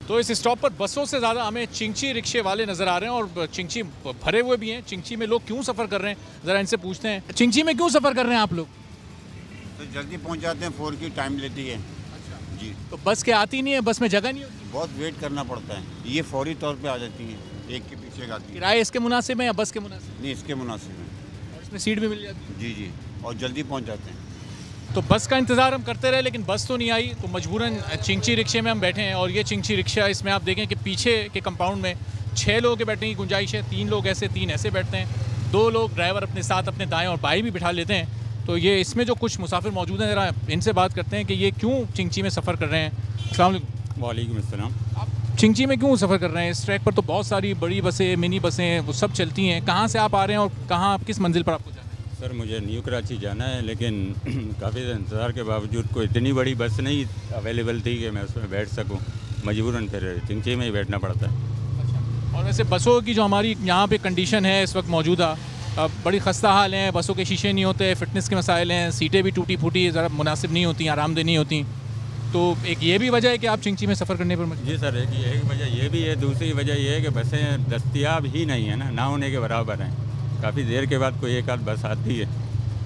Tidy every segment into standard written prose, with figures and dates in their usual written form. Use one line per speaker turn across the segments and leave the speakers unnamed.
तो इस स्टॉप पर बसों से ज़्यादा हमें चिंची रिक्शे वाले नज़र आ रहे हैं और चिंची भरे हुए भी हैं। चिंची में लोग क्यों सफ़र कर रहे हैं, ज़रा इनसे पूछते हैं। चिंची में क्यों सफ़र कर रहे हैं आप लोग?
तो जल्दी पहुंच जाते हैं, 4 की टाइम लेती है।
अच्छा
जी।
तो बस के आती नहीं है, बस में जगह नहीं होती?
बहुत वेट करना पड़ता है, ये फौरी तौर पे आ जाती हैं, एक के पीछे एक आती है।
किराए इसके मुनासिब है या बस के मुनासिब?
नहीं, इसके मुनासिब है।
और इसमें सीट भी मिल जाती है?
जी जी, और जल्दी पहुंच जाते हैं।
तो बस का इंतज़ार हम करते रहे लेकिन बस तो नहीं आई, तो मजबूरन चिंची रिक्शे में हम बैठे हैं। और ये चिंची रिक्शा, इसमें आप देखें कि पीछे के कंपाउंड में 6 लोगों के बैठने की गुंजाइश है। 3 लोग ऐसे, 3 ऐसे बैठते हैं। 2 लोग ड्राइवर अपने साथ अपने दाएं और बाएं भी बिठा लेते हैं। तो ये इसमें जो कुछ मुसाफिर मौजूद हैं, ज़रा इनसे बात करते हैं कि ये क्यों चिंची में सफ़र कर रहे हैं। अस्सलाम वालेकुम।
वालेकुम अस्सलाम।
आप चिंची में क्यों सफ़र कर रहे हैं? इस ट्रैक पर तो बहुत सारी बड़ी बसें, मिनी बसें, वो सब चलती हैं। कहाँ से आप आ रहे हैं और कहाँ आप किस मंजिल पर आपको जाना है?
सर मुझे न्यू कराची जाना है, लेकिन काफ़ी इंतज़ार के बावजूद कोई इतनी बड़ी बस नहीं अवेलेबल थी कि मैं उसमें बैठ सकूं। मजबूरन फिर चिंची में ही बैठना पड़ता है।
और वैसे बसों की जो हमारी यहाँ पे कंडीशन है इस वक्त मौजूदा, बड़ी खस्ता हाल हैं। बसों के शीशे नहीं होते, फिटनेस के मसाइल हैं, सीटें भी टूटी फूटी ज़रा मुनासिब नहीं होती, आरामदेह नहीं होती। तो एक ये भी वजह है कि आप चिंची में सफ़र करने पर
जी सर, एक वजह ये भी है, दूसरी वजह ये है कि बसें दस्तियाब ही नहीं है ना होने के बराबर हैं। काफ़ी देर के बाद कोई एक आध बस आती है,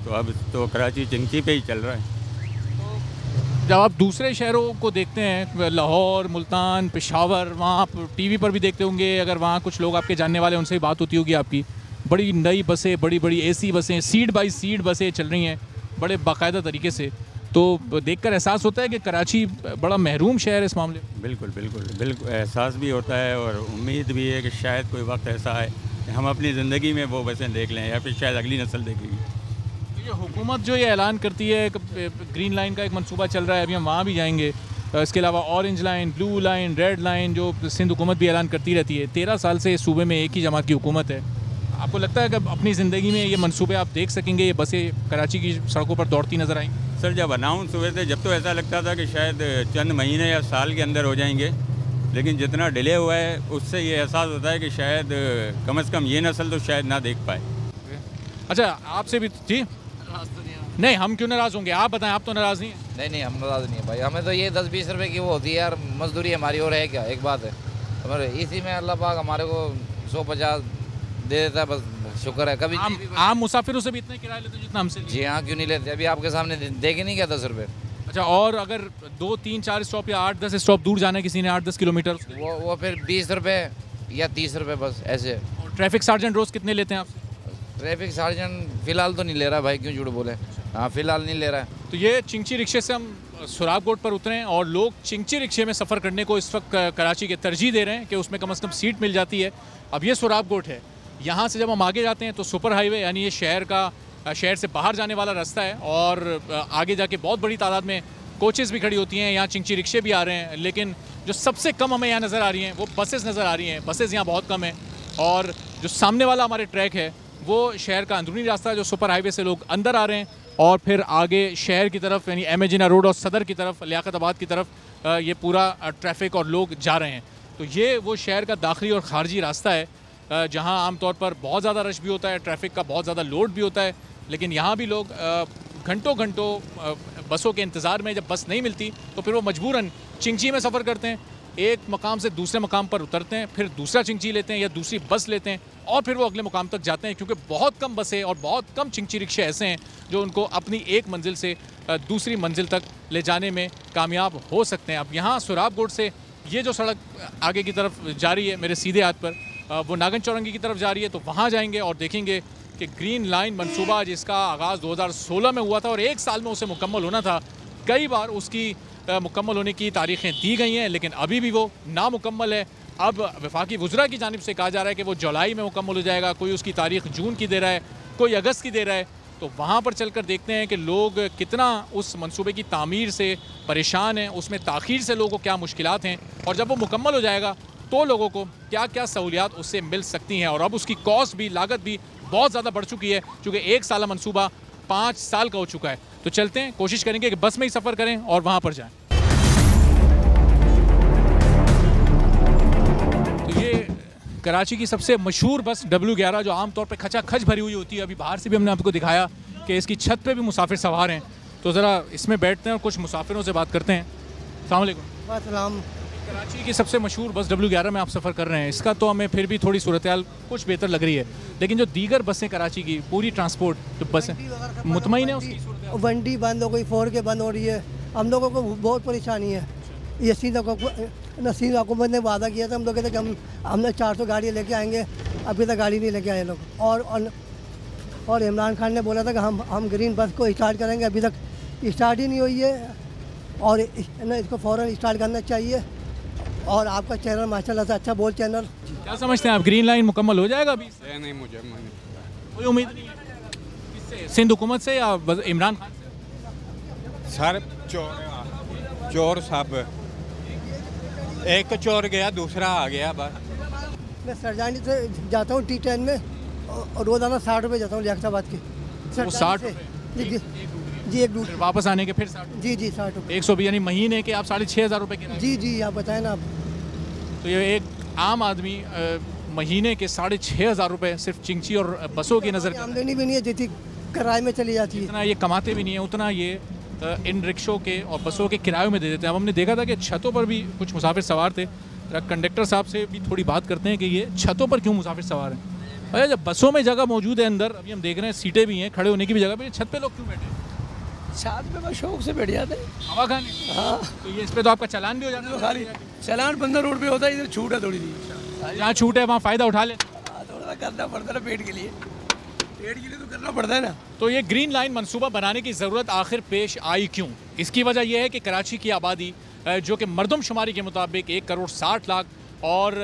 तो अब तो कराची चिंची पे ही चल रहा है।
जब आप दूसरे शहरों को देखते हैं, लाहौर, मुल्तान, पेशावर, वहाँ आप टीवी पर भी देखते होंगे, अगर वहाँ कुछ लोग आपके जानने वाले उनसे भी बात होती होगी आपकी, बड़ी नई बसें, बड़ी बड़ी एसी बसें, सीट बाई सीट बसें चल रही हैं बड़े बाकायदा तरीके से। तो देखकर एहसास होता है कि कराची बड़ा महरूम शहर है इस मामले में।
बिल्कुल बिल्कुल बिल्कुल एहसास भी होता है और उम्मीद भी है कि शायद कोई वक्त ऐसा आए कि हम अपनी ज़िंदगी में वो बसें देख लें या फिर शायद अगली नस्ल देखेगी।
ये हुकूमत जो ये ऐलान करती है, ग्रीन लाइन का एक मंसूबा चल रहा है, अभी हम वहाँ भी जाएंगे। इसके अलावा orange line, blue line, red line जो सिंध हुकूमत भी ऐलान करती रहती है। 13 साल से इस सूबे में एक ही जमात की हुकूमत है। आपको लगता है कि अपनी ज़िंदगी में ये मंसूबे आप देख सकेंगे, ये बसें कराची की सड़कों पर दौड़ती नज़र आएंगी?
सर जब अनाउंस हुए थे, जब तो ऐसा लगता था कि शायद चंद महीने या साल के अंदर हो जाएंगे, लेकिन जितना डिले हुआ है उससे ये एहसास होता है कि शायद कम से कम ये नस्ल तो शायद ना देख पाए।
अच्छा, आपसे भी थी? नहीं, हम क्यों नाराज़ होंगे? आप बताएं, आप तो नाराज़ नहीं हैं?
नहीं, हम नाराज़ नहीं है भाई। हमें तो ये 10-20 रुपए की वो होती है यार, मजदूरी हमारी। और है क्या, एक बात है हमारे इसी में अल्लाह पाक हमारे को 150 दे देता है, बस शुक्र है। कभी
आम मुसाफिरों से भी इतने किराए लेते जितना हमसे?
जी हाँ, क्यों नहीं लेते? अभी आपके सामने देखे नहीं क्या 10 रुपये।
अच्छा, और अगर 2, 3, 4 स्टॉप या 8, 10 स्टॉप दूर जाना है किसी ने, 8-10 किलोमीटर,
वो फिर 20 रुपये या 30 रुपये बस ऐसे।
और ट्रैफिक सार्जेंट रोज़ कितने लेते हैं आपसे?
ट्रैफिक सार्जेंट फ़िलहाल तो नहीं ले रहा भाई, क्यों झूठ बोले। हाँ, फ़िलहाल नहीं ले रहा है।
तो ये चिंची रिक्शे से हम सुराब कोट पर उतरे हैं और लोग चिंची रिक्शे में सफ़र करने को इस वक्त कराची के तरजीह दे रहे हैं कि उसमें कम से कम सीट मिल जाती है। अब ये सुराब कोट है, यहाँ से जब हम आगे जाते हैं तो सुपर हाईवे, यानी ये शहर से बाहर जाने वाला रास्ता है। और आगे जाके बहुत बड़ी तादाद में कोचेज़ भी खड़ी होती हैं, यहाँ चिंची रिक्शे भी आ रहे हैं। लेकिन जो सबसे कम हमें यहाँ नज़र आ रही हैं वो बसेस नज़र आ रही हैं। बसेस यहाँ बहुत कम है। और जो सामने वाला हमारे ट्रैक है वो शहर का अंदरूनी रास्ता है, जो सुपर हाईवे से लोग अंदर आ रहे हैं और फिर आगे शहर की तरफ, यानी एम ए जिन्ना रोड और सदर की तरफ, लियाकताबाद की तरफ ये पूरा ट्रैफिक और लोग जा रहे हैं। तो ये वो शहर का दाखिली और ख़ारजी रास्ता है जहाँ आमतौर पर बहुत ज़्यादा रश भी होता है, ट्रैफिक का बहुत ज़्यादा लोड भी होता है। लेकिन यहाँ भी लोग घंटों बसों के इंतज़ार में, जब बस नहीं मिलती तो फिर वो मजबूरन चिंची में सफ़र करते हैं। एक मकाम से दूसरे मकाम पर उतरते हैं, फिर दूसरा चिंची लेते हैं या दूसरी बस लेते हैं और फिर वो अगले मुकाम तक जाते हैं। क्योंकि बहुत कम बसें और बहुत कम चिंची रिक्शे ऐसे हैं जो उनको अपनी एक मंजिल से दूसरी मंजिल तक ले जाने में कामयाब हो सकते हैं। अब यहाँ सुराब कोट से ये जो सड़क आगे की तरफ जा रही है मेरे सीधे हाथ पर, वो नागन चौरंगी की तरफ जा रही है। तो वहाँ जाएंगे और देखेंगे कि ग्रीन लाइन मंसूबा, जिसका आगाज़ 2016 में हुआ था और 1 साल में उसे मुकम्मल होना था, कई बार उसकी मुकम्मल होने की तारीखें दी गई हैं, लेकिन अभी भी वो नामुकम्मल है। अब वफाकी वज़रा की जानिब से कहा जा रहा है कि वो जुलाई में मुकम्मल हो जाएगा। कोई उसकी तारीख जून की दे रहा है, कोई अगस्त की दे रहा है। तो वहाँ पर चलकर देखते हैं कि लोग कितना उस मंसूबे की तामीर से परेशान हैं, उसमें ताख़ीर से लोगों को क्या मुश्किलात हैं, और जब वो मुकम्मल हो जाएगा तो लोगों को क्या क्या सहूलियात उससे मिल सकती हैं। और अब उसकी कॉस्ट भी, लागत भी बहुत ज़्यादा बढ़ चुकी है, क्योंकि 1 साल मंसूबा 5 साल का हो चुका है। तो चलते हैं, कोशिश करेंगे कि बस में ही सफ़र करें और वहाँ पर जाएं। तो ये कराची की सबसे मशहूर बस W11, जो आमतौर पर खचाखच भरी हुई होती है। अभी बाहर से भी हमने आपको दिखाया कि इसकी छत पे भी मुसाफिर सवार हैं। तो ज़रा इसमें बैठते हैं और कुछ मुसाफिरों से बात करते हैं। अस्सलाम वालेकुम।
अस्सलाम।
कराची की सबसे मशहूर बस W11 में आप सफ़र कर रहे हैं, इसका तो हमें फिर भी थोड़ी सूरत हाल कुछ बेहतर लग रही है, लेकिन जो दीगर बसें कराची की पूरी ट्रांसपोर्ट जो बसें मुतमईन है उसकी सूरत हाल?
वंडी बंद हो गई, 4K बंद हो रही है, हम लोगों को बहुत परेशानी है। ये नसीम हुकूमत ने वादा किया था, हम लोग कहते कि हमने 400 गाड़ियाँ लेके आएंगे, अभी तक गाड़ी नहीं लेके आए लोग। और इमरान खान ने बोला था कि हम ग्रीन बस को स्टार्ट करेंगे, अभी तक स्टार्ट ही नहीं हुई है और इसको फ़ौरन स्टार्ट करना चाहिए। और आपका चैनल माशाल्लाह से अच्छा बोल चैनल।
क्या समझते हैं आप, ग्रीन लाइन मुकम्मल हो जाएगा अभी?
नहीं, मुझे
कोई उम्मीद नहीं है किससे, सिंध हुकूमत से या इमरान खान से?
सर चोर सब, एक चोर गया दूसरा आ गया बस।
मैं सरजानी से जाता हूँ T10 में और रोज़ाना 60 रुपये जाता हूँ लियाकताबाद के।
वो 60
जी एक रूट
वापस आने के फिर 60?
जी 60 रुपये।
120 यानी महीने के आप 6,500 रुपये के?
जी आप बताएं ना आप।
तो ये एक आम आदमी महीने के 6,500 रुपये सिर्फ चिंची और बसों की नज़र,
आमदनी भी नहीं है जितनी किराए में चली जाती है,
इतना ये कमाते भी नहीं है, उतना ये इन रिक्शों के और बसों के किरायों में दे देते हैं। अब हमने देखा था कि छतों पर भी कुछ मुसाफिर सवार थे, कंडक्टर साहब से भी थोड़ी बात करते हैं कि ये छतों पर क्यों मुसाफिर सवार हैं। अरे जब बसों में जगह मौजूद है अंदर, अभी हम देख रहे हैं सीटें भी हैं, खड़े होने की भी जगह, पर छत पे लोग क्यों बैठे हैं?
साथ में बस शौक से बैठ जाते हैं
हवा खाने।
हाँ,
तो ये इस पे तो आपका चालान भी हो जाता है?
खाली चलान 15 रोड पे होता है, इधर छूट है थोड़ी सी।
जहाँ छूट है वहाँ फ़ायदा उठा ले।
थोड़ा सा करना पड़ता है ना पेट के लिए तो करना पड़ता है ना।
तो ये ग्रीन लाइन मंसूबा बनाने की ज़रूरत आखिर पेश आई क्यों? इसकी वजह यह है कि कराची की आबादी जो कि मरदमशुमारी के मुताबिक 1,60,00,000 और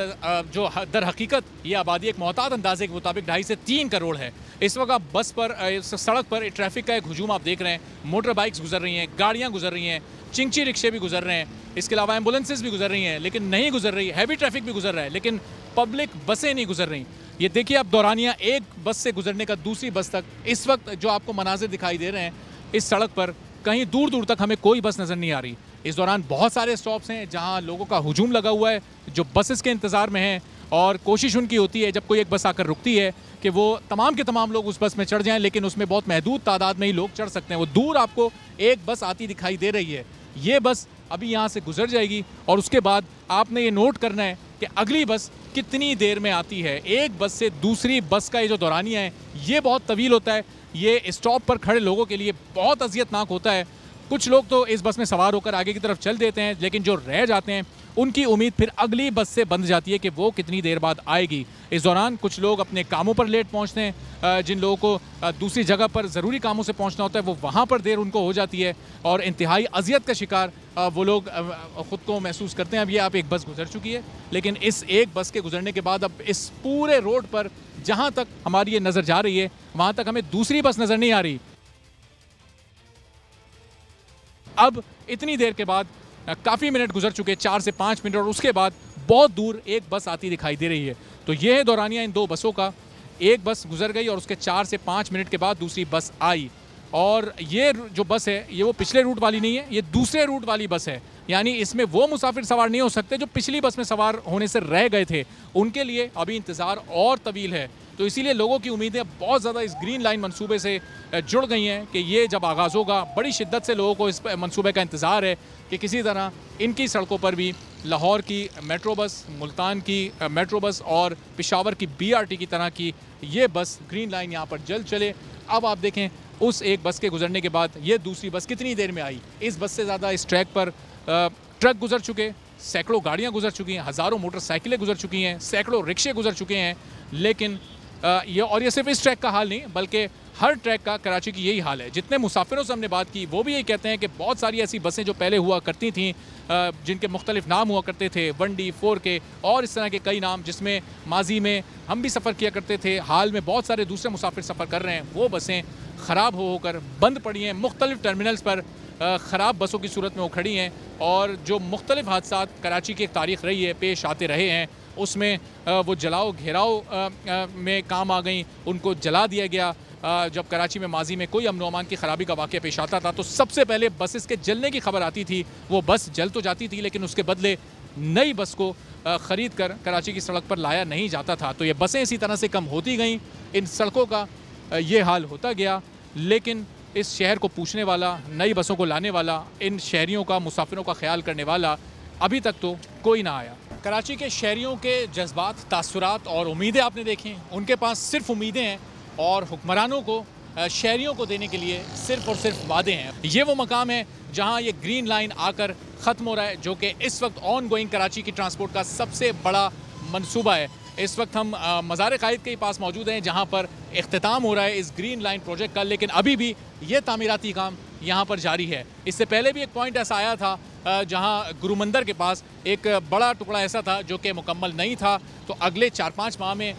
जो दर हकीकत ये आबादी एक मोहतात अंदाजे के मुताबिक 2.5 से 3 करोड़ है। इस वक्त आप बस पर सड़क पर ट्रैफिक का एक हुजूम आप देख रहे हैं, मोटर बाइक्स गुजर रही हैं, गाड़ियाँ गुजर रही हैं, चिंची रिक्शे भी गुजर रहे हैं, इसके अलावा एम्बुलेंसेज भी गुजर रही हैं, लेकिन नहीं गुजर रही, हैवी ट्रैफिक भी गुजर रहा है, लेकिन पब्लिक बसें नहीं गुजर रही। ये देखिए आप दौरानिया एक बस से गुजरने का दूसरी बस तक, इस वक्त जो आपको मनाजिर दिखाई दे रहे हैं इस सड़क पर, कहीं दूर दूर तक हमें कोई बस नज़र नहीं आ रही। इस दौरान बहुत सारे स्टॉप्स हैं जहां लोगों का हुजूम लगा हुआ है जो बसेस के इंतज़ार में हैं, और कोशिश उनकी होती है जब कोई एक बस आकर रुकती है कि वो तमाम के तमाम लोग उस बस में चढ़ जाएं, लेकिन उसमें बहुत महदूद तादाद में ही लोग चढ़ सकते हैं। वो दूर आपको एक बस आती दिखाई दे रही है, ये बस अभी यहाँ से गुजर जाएगी और उसके बाद आपने ये नोट करना है कि अगली बस कितनी देर में आती है। एक बस से दूसरी बस का ये जो दौरानिया है ये बहुत तवील होता है, ये स्टॉप पर खड़े लोगों के लिए बहुत अजियतनाक होता है। कुछ लोग तो इस बस में सवार होकर आगे की तरफ चल देते हैं, लेकिन जो रह जाते हैं उनकी उम्मीद फिर अगली बस से बंध जाती है कि वो कितनी देर बाद आएगी। इस दौरान कुछ लोग अपने कामों पर लेट पहुंचते हैं, जिन लोगों को दूसरी जगह पर ज़रूरी कामों से पहुंचना होता है वो वहां पर देर उनको हो जाती है और इंतहाई अजियत का शिकार वो लोग ख़ुद को महसूस करते हैं। अब ये आप एक बस गुजर चुकी है, लेकिन इस एक बस के गुजरने के बाद अब इस पूरे रोड पर जहाँ तक हमारी ये नज़र जा रही है वहाँ तक हमें दूसरी बस नज़र नहीं आ रही। अब इतनी देर के बाद काफ़ी मिनट गुजर चुके, 4 से 5 मिनट, और उसके बाद बहुत दूर एक बस आती दिखाई दे रही है। तो ये है दौरानिया इन दो बसों का, एक बस गुजर गई और उसके 4 से 5 मिनट के बाद दूसरी बस आई। और ये जो बस है ये वो पिछले रूट वाली नहीं है, ये दूसरे रूट वाली बस है, यानी इसमें वो मुसाफिर सवार नहीं हो सकते जो पिछली बस में सवार होने से रह गए थे, उनके लिए अभी इंतज़ार और तवील है। तो इसीलिए लोगों की उम्मीदें बहुत ज़्यादा इस ग्रीन लाइन मंसूबे से जुड़ गई हैं कि ये जब आगाज़ होगा बड़ी शिद्दत से लोगों को इस मंसूबे का इंतज़ार है कि किसी तरह इनकी सड़कों पर भी लाहौर की मेट्रो बस, मुल्तान की मेट्रो बस और पेशावर की BRT की तरह की ये बस ग्रीन लाइन यहाँ पर जल्द चले। अब आप देखें उस एक बस के गुजरने के बाद ये दूसरी बस कितनी देर में आई। इस बस से ज़्यादा इस ट्रैक पर ट्रक गुजर चुके, सैकड़ों गाड़ियाँ गुजर चुकी हैं, हज़ारों मोटरसाइकिलें गुजर चुकी हैं, सैकड़ों रिक्शे गुजर चुके हैं। लेकिन ये सिर्फ इस ट्रैक का हाल नहीं बल्कि हर ट्रैक का कराची की यही हाल है। जितने मुसाफिरों से हमने बात की वो भी यही कहते हैं कि बहुत सारी ऐसी बसें जो पहले हुआ करती थीं, जिनके मुख्तलिफ नाम हुआ करते थे, वंडी, 4K और इस तरह के कई नाम, जिसमें माजी में हम भी सफ़र किया करते थे, हाल में बहुत सारे दूसरे मुसाफिर सफ़र कर रहे हैं, वो बसें ख़राब होकर बंद पड़ी हैं। मुख्तलिफ टर्मिनल्स पर ख़राब बसों की सूरत में वो खड़ी हैं और जो मुख्तलिफ हादसात कराची की एक तारीख़ रही है, पेश आते रहे हैं, उसमें वो जलाओ घेराव में काम आ गई, उनको जला दिया गया। जब कराची में माजी में कोई अमन व अमान की ख़राबी का वाक़या पेश आता था तो सबसे पहले बसेस के जलने की खबर आती थी। वो बस जल तो जाती थी लेकिन उसके बदले नई बस को ख़रीद कर कराची की सड़क पर लाया नहीं जाता था। तो ये बसें इसी तरह से कम होती गईं, इन सड़कों का ये हाल होता गया। लेकिन इस शहर को पूछने वाला, नई बसों को लाने वाला, इन शहरियों का, मुसाफिरों का ख्याल करने वाला अभी तक तो कोई ना आया। कराची के शहरियों के जज्बात, तासुरात और उम्मीदें आपने देखी। उनके पास सिर्फ उम्मीदें हैं और हुक्मरानों को, शहरियों को देने के लिए सिर्फ और सिर्फ वादे हैं। ये वो मकाम है जहां ये ग्रीन लाइन आकर ख़त्म हो रहा है, जो कि इस वक्त ऑन गोइंग कराची की ट्रांसपोर्ट का सबसे बड़ा मंसूबा है। इस वक्त हम मज़ार क़ाइद के पास मौजूद हैं, जहां पर इख्तिताम हो रहा है इस ग्रीन लाइन प्रोजेक्ट का, लेकिन अभी भी ये तामीराती काम यहाँ पर जारी है। इससे पहले भी एक पॉइंट ऐसा आया था जहाँ गुरु मंदिर के पास एक बड़ा टुकड़ा ऐसा था जो कि मुकम्मल नहीं था, तो अगले 4-5 माह में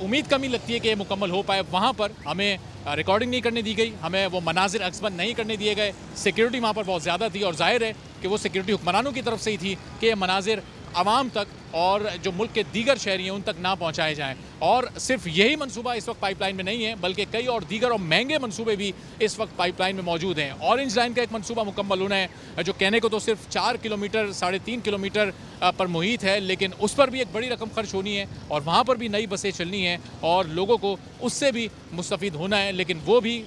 उम्मीद कमी लगती है कि ये मुकम्मल हो पाए। वहाँ पर हमें रिकॉर्डिंग नहीं करने दी गई, हमें वो मनाजिर अक्सबंद नहीं करने दिए गए। सिक्योरिटी वहाँ पर बहुत ज़्यादा थी और जाहिर है कि वो सिक्योरिटी हुक्मरानों की तरफ से ही थी कि ये मनाजिर आवाम तक और जो मुल्क के दीगर शहरी हैं उन तक ना पहुँचाए जाएँ। और सिर्फ यही मनसूबा इस वक्त पाइपलाइन में नहीं है, बल्कि कई और दीगर और महंगे मनसूबे भी इस वक्त पाइपलाइन में मौजूद हैं। ऑरेंज लाइन का एक मनसूबा मुकम्मल होना है जो कहने को तो सिर्फ 4 किलोमीटर 3.5 किलोमीटर पर मुहित है, लेकिन उस पर भी एक बड़ी रकम खर्च होनी है और वहाँ पर भी नई बसें चलनी हैं और लोगों को उससे भी मुस्तफ़ीद होना है। लेकिन वो भी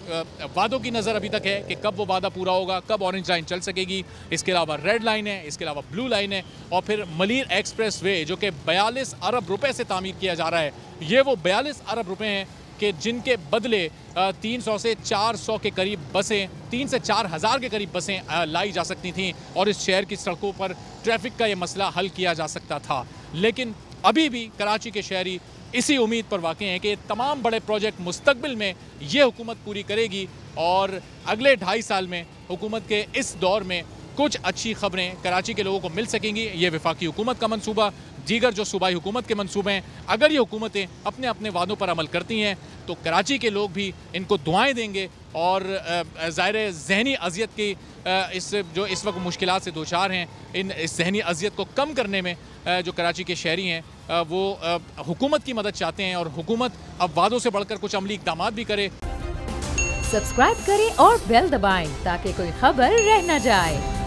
वादों की नज़र अभी तक है कि कब वो वादा पूरा होगा, कब ऑरेंज लाइन चल सकेगी। इसके अलावा रेड लाइन है, इसके अलावा ब्लू लाइन है और फिर मलीर एक्सप्रेस वे जो कि 42 अरब रुपए से तामीर किया जा रहा है। ये वो 42 अरब रुपए हैं कि जिनके बदले 300 से 400 के करीब बसें, 3 से 4 हज़ार के करीब बसें लाई जा सकती थीं और इस शहर की सड़कों पर ट्रैफिक का ये मसला हल किया जा सकता था। लेकिन अभी भी कराची के शहरी इसी उम्मीद पर वाक़ई हैं कि तमाम बड़े प्रोजेक्ट मुस्तकबिल में ये हुकूमत पूरी करेगी और अगले 2.5 साल में हुकूमत के इस दौर में कुछ अच्छी खबरें कराची के लोगों को मिल सकेंगी। ये वफाकी हुकूमत का मंसूबा, दीगर जो सूबाई हुकूमत के मंसूबे हैं, अगर ये हुकूमतें अपने अपने वादों पर अमल करती हैं तो कराची के लोग भी इनको दुआएं देंगे और ज़ाहिर जहनी अजियत की जो इस वक्त मुश्किलात से दोचार हैं, इस जहनी अजियत को कम करने में जो कराची के शहरी हैं वो हुकूमत की मदद चाहते हैं और हुकूमत अब वादों से बढ़कर कुछ अमली इक़दामात भी करे।
सब्सक्राइब करें और बेल दबाएं ताकि कोई खबर रह न जाए।